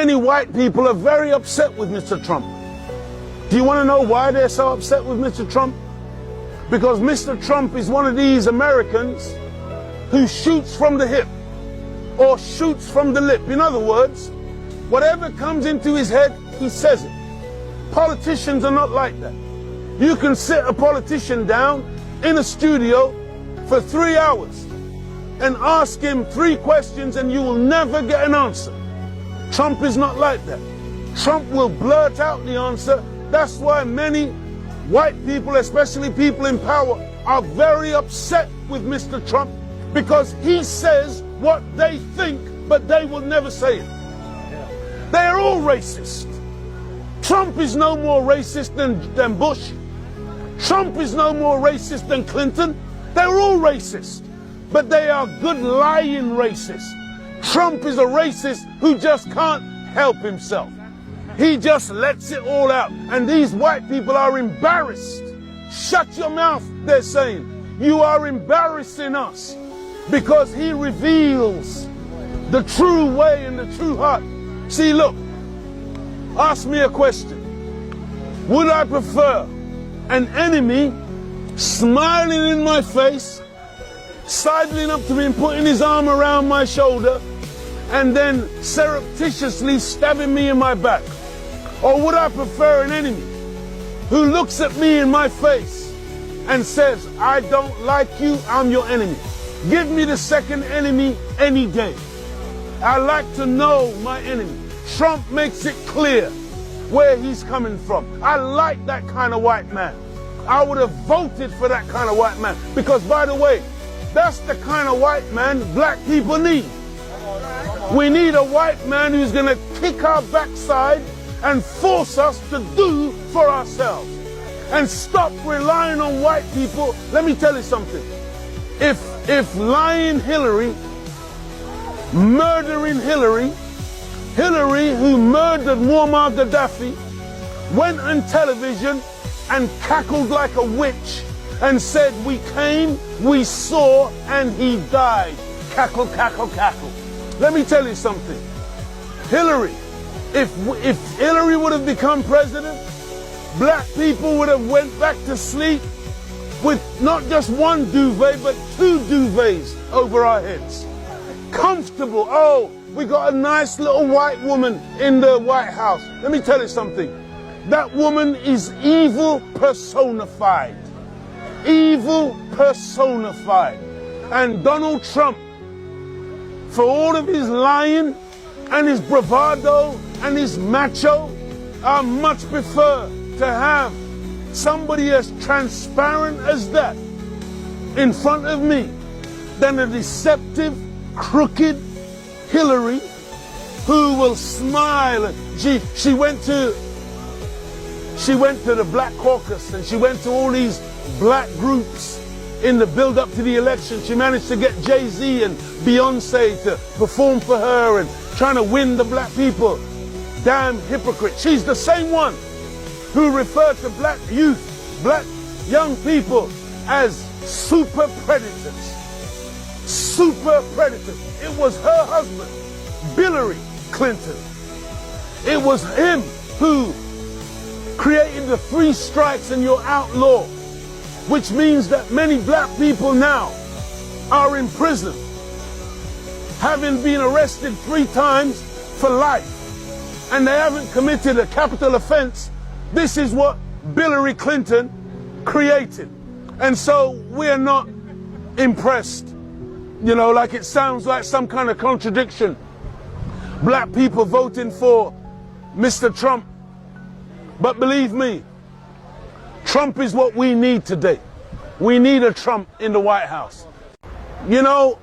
many white people are very upset with Mr. Trump. Do you want to know why they're so upset with Mr. Trump? Because Mr. Trump is one of these Americans who shoots from the hip or shoots from the lip. In other words, whatever comes into his head, he says it. Politicians are not like that. You can sit a politician down in a studio for 3 hours and ask him 3 questions and you will never get an answer. Trump is not like that. Trump will blurt out the answer. That's why many white people, especially people in power, are very upset with Mr. Trump, because he says what they think, but they will never say it. They are all racist. Trump is no more racist than Bush. Trump is no more racist than Clinton. They're all racist, but they are good lying racists. Trump is a racist who just can't help himself. He just lets it all out. And these white people are embarrassed. Shut your mouth, they're saying. You are embarrassing us, because he reveals the true way and the true heart. See, look, ask me a question. Would I prefer an enemy smiling in my face, sidling up to me and putting his arm around my shoulder, and then surreptitiously stabbing me in my back? Or would I prefer an enemy who looks at me in my face and says, I don't like you, I'm your enemy? Give me the second enemy any day. I like to know my enemy. Trump makes it clear where he's coming from. I like that kind of white man. I would have voted for that kind of white man, because, by the way, that's the kind of white man black people need. We need a white man who's going to kick our backside and force us to do for ourselves. And stop relying on white people. Let me tell you something. If lying Hillary, murdering Hillary who murdered Muammar Gaddafi, went on television and cackled like a witch and said, we came, we saw, and he died. Cackle, cackle, cackle. Let me tell you something. Hillary, if Hillary would have become president, black people would have went back to sleep with not just one duvet, but 2 duvets over our heads. Comfortable. Oh, we got a nice little white woman in the White House. Let me tell you something. That woman is evil personified. Evil personified. And Donald Trump, for all of his lying and his bravado and his macho, I much prefer to have somebody as transparent as that in front of me than a deceptive, crooked Hillary who will smile. She went to the Black Caucus, and she went to all these black groups in the build-up to the election. She managed to get Jay-Z and Beyonce to perform for her and trying to win the black people. Damn hypocrite. She's the same one who referred to black youth, black young people, as super predators. Super predators. It was her husband, Hillary Clinton. It was him who created the 3 strikes and you're outlawed, which means that many black people now are in prison, having been arrested 3 times for life, and they haven't committed a capital offense. This is what Hillary Clinton created. And so we're not impressed. You know, like it sounds like some kind of contradiction. Black people voting for Mr. Trump. But believe me, Trump is what we need today. We need a Trump in the White House. You know,